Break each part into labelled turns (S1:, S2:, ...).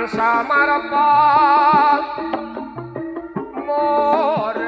S1: samarpa more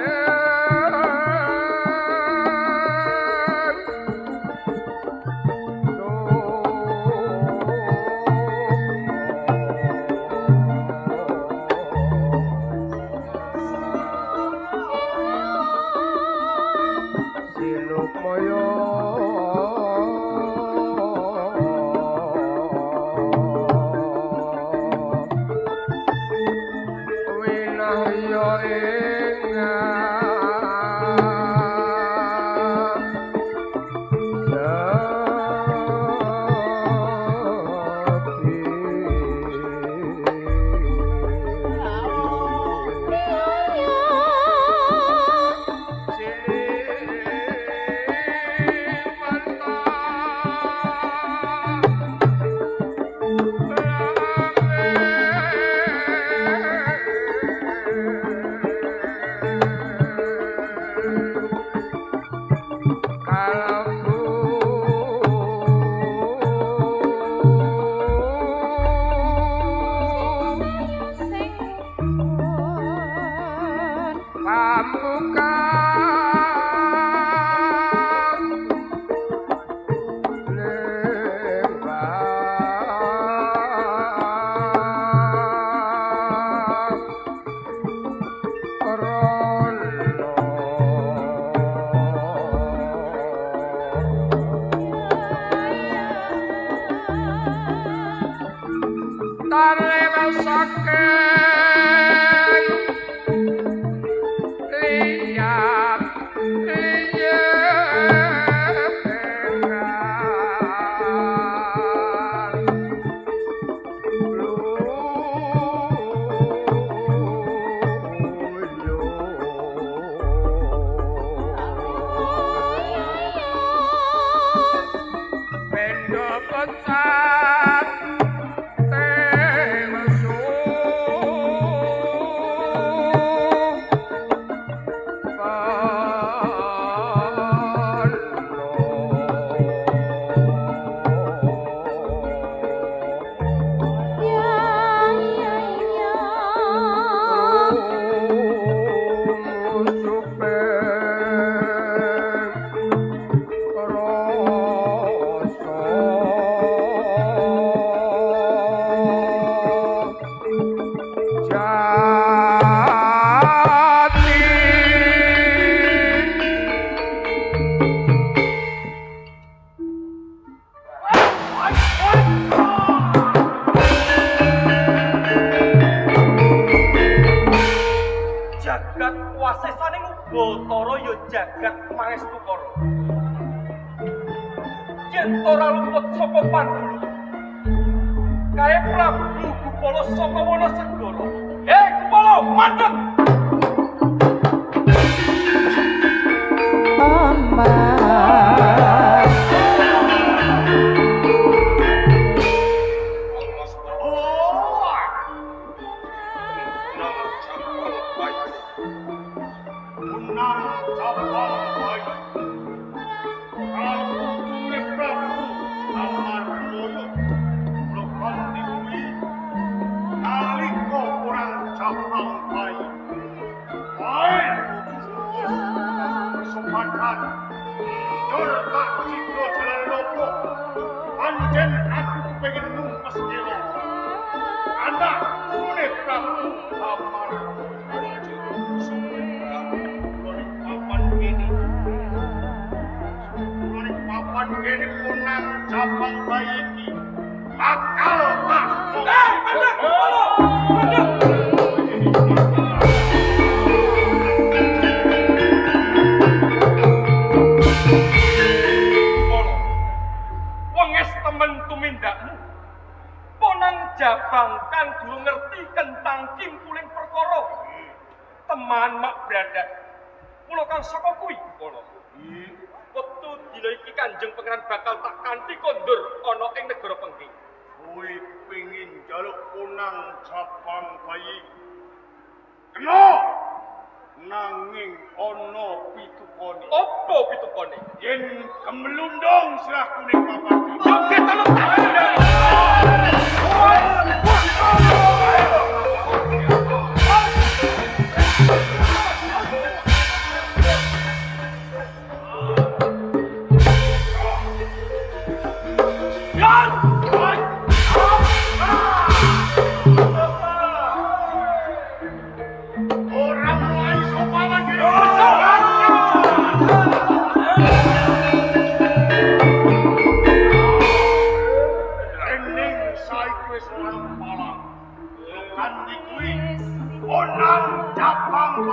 S2: nanging ana pitukane.
S1: Apa pitukane?
S2: Yen kemelundung sirah kuning papat.
S1: Yo ketolong tak.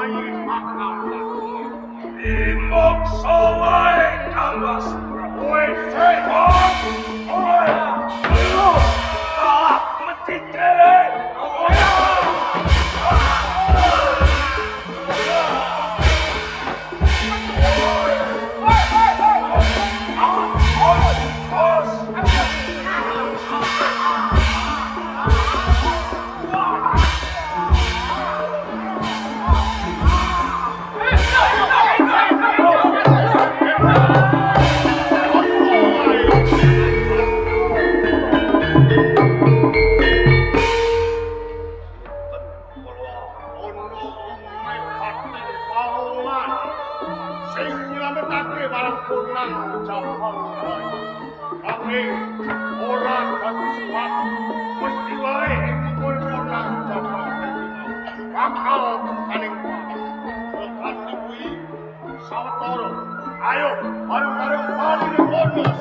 S2: Air makal. Imok sawai kangas. Oi, sebab. Oi. Ah, mesti celek. Ayo, bareng-bareng balik ke bonus.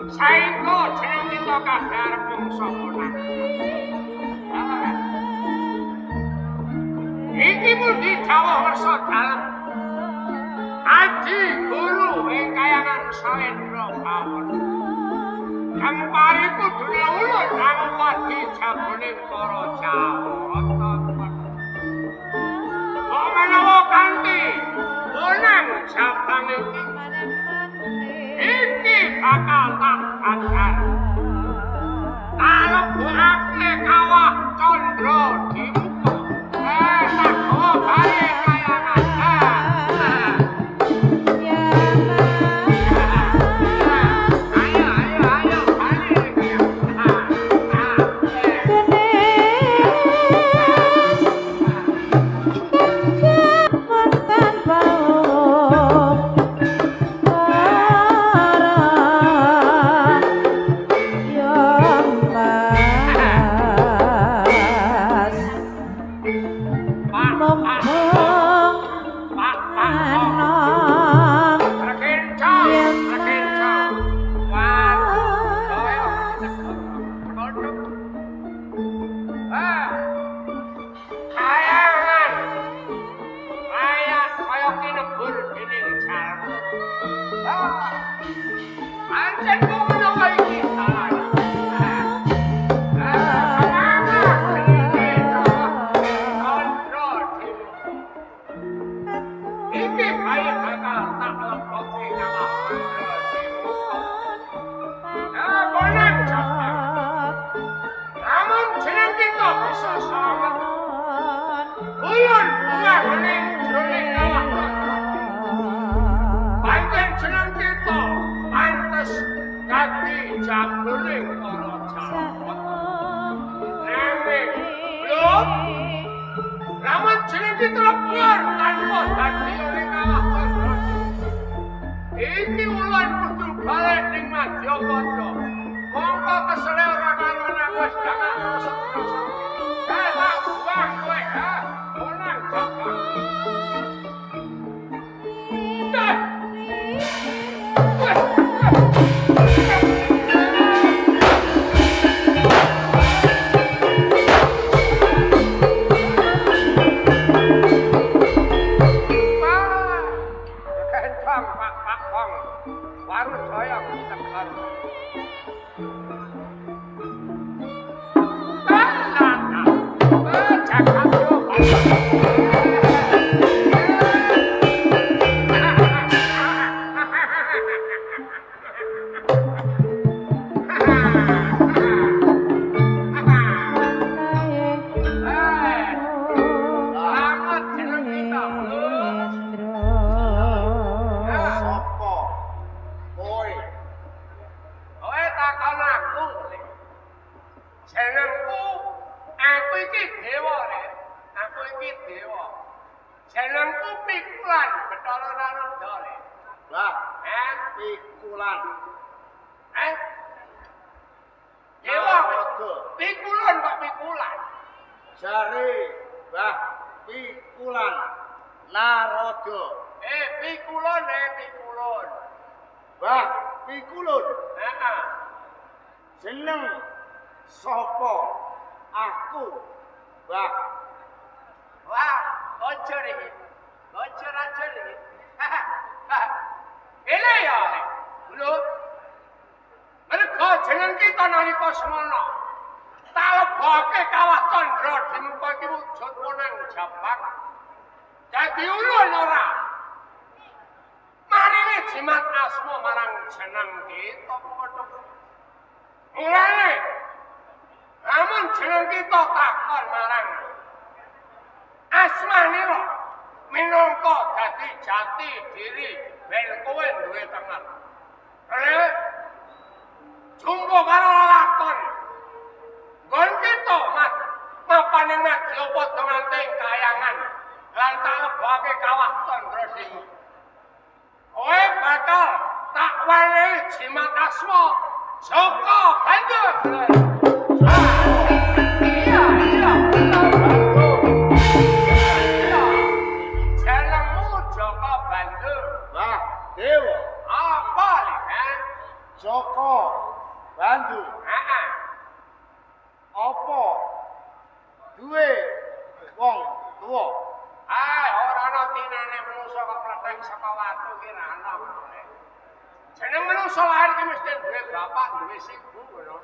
S2: Saiko jeneng kita kabeh arep mungsa punang. Iki mundi dawuh wersa dalem. Adi guru ing kayangan Salendra Pawon. Kempari kudune ulun nang padi jabone para Jawata. Kok menawa kanthi punang jabang iki bakal tak bakal kalebokake kawah Candra Dimuka tak gawa bali kayangan ayo bali Iki ulan kudu balik ning Madyapada. Mongko kesele ora kanggo wis jangan terus. Tak buang kowe ha. Onang bakal. Selamat jeneng kita, Bro.
S3: Sopo? Kowe.
S2: Kowe takon aku. Jenengku aku iki dewa, Rek. Aku iki dewa. Jenengku Pikulan, Bathara Narada, Rek.
S3: Lah, pikulan.
S2: Dewa.
S3: Narada.
S2: Pikulan kok Pikulan.
S3: Jare Mbah Pikulan Narada.
S2: Pikulun, Pikulun.
S3: Mbah Pikulun.
S2: Heeh.
S3: Jeneng sapa? Aku. Mbah.
S2: Wah, bocor iki. Bocor aja iki. Ini ya, Bro. Mergo jeneng kita nalika semana. Tak lebokake kawah Candra di muka iki wujud wenang jabak. Dadi ulun ora. Marine jimat asma marang jeneng kita padha. Mulane amun jeneng kita takon marang asmanira minangka dadi jati diri ben kowe duwe tengen. Rek jumbo karo lakon. Gon kita mapan ing madya padha nganting kayangan lan tak lebokake kawah Candra Dewi. Kowe bakal tak wenehi jimat asma Joko Bandur. Iya. Jenengmu Joko Bandur.
S3: Mbah Dewa.
S2: Apa nih,
S3: Joko Bandur.
S2: Heeh.
S3: Apa? Duwe wong tuwa.
S2: Ora ana tinene menungso kok mlethek saka watu ki ra ana. Jeneng menungso lahir ki mesti duwe bapak, duwe ibu ngono.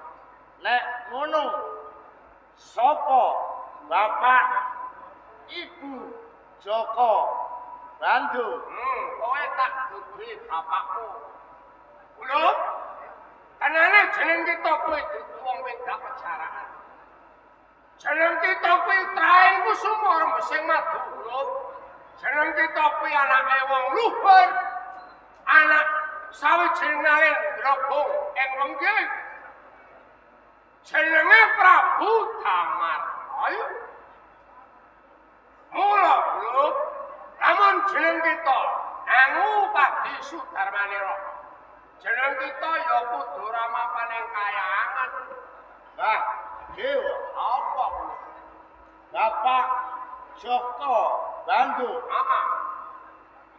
S3: Nek ngono sapa bapak ibu Joko Bandur?
S2: Kowe tak duwe bapakmu. Lho? Kanane jeneng kita kuwi dudu wong wedak pejaraan. Jeneng kita kuwi traing kusuma rembesing madu. Lho. Jeneng kita kuwi anake wong luhur. Anak sawijining Narendra ing Wenggih. Jenenge Prabu Damar. Ayo. Mula, Lho. Lamun jeneng kita Angu Padi Sudarmanira. Jeneng kita ya kudu ramapan ing kayangan.
S3: Mbah Dewa.
S2: Apa kuwi?
S3: Bapak Joko Bandur.
S2: Heeh.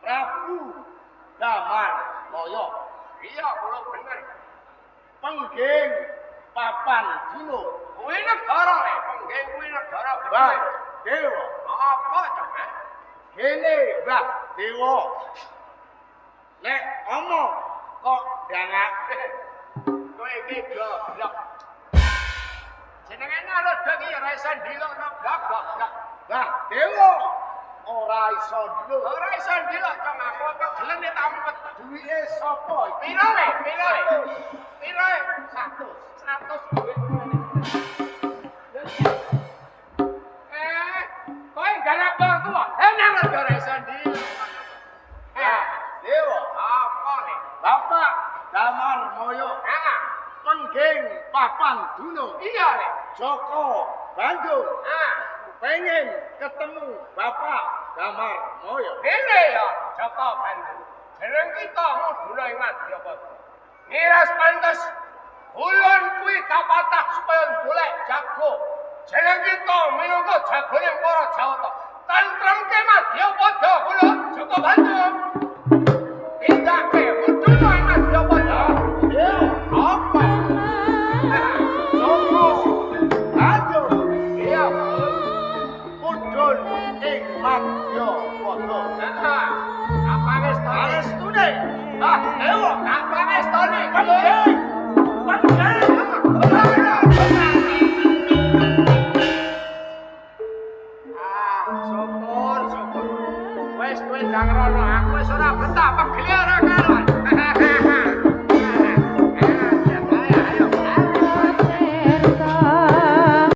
S3: Prabu Damar Loyo.
S2: Iya, kula bener.
S3: Pengging papan dino.
S2: Kuwi negara le, pengging kuwi negara
S3: Mbah
S2: gede.
S3: Dewa.
S2: Apa to,
S3: Kene Mbah Dewa. Nek omong kok dangak.
S2: Kowe iki goblok. Jenenge Narada ki ora iso ndilokno goblok.
S3: Mbah Dewa ora iso dulu.
S2: Ora iso ndilok cong aku pegelen nek tak mumet.
S3: Duwike sapa iki?
S2: Piro le? Piro le? 100 duit. Kowe garap tuwa. Nang ora iso ndilok.
S3: Dewa.
S2: Apa nek?
S3: Bapak Damar Moyo.
S2: Ah,
S3: Pengging papan dino.
S2: iya le.
S3: Joko Bandur.
S2: Ah,
S3: Pengen ketemu Bapak Damar Moyo.
S2: ini ya Joko Bandur. Jeneng kita muduna ing Madyapada. Niras pantes ulun kuwi kapatah supaya golek jago. Jeneng kita minangka jagone para Jawata. Tantremke Madyapada kula Joko Bandur. Tindake muduna ing Madyapada.
S3: Ya,
S2: Apa?
S3: Joko Bandur.
S2: Iya.
S3: Mudhun ing Madyapada.
S2: Nah, apa wis to?
S3: Alestune. Ah, Dewa.
S2: Apa wis to nih?
S3: Pengging. Pengging.
S2: Syukur. Wis kowe ndang rono, aku wis ora betah pegel ora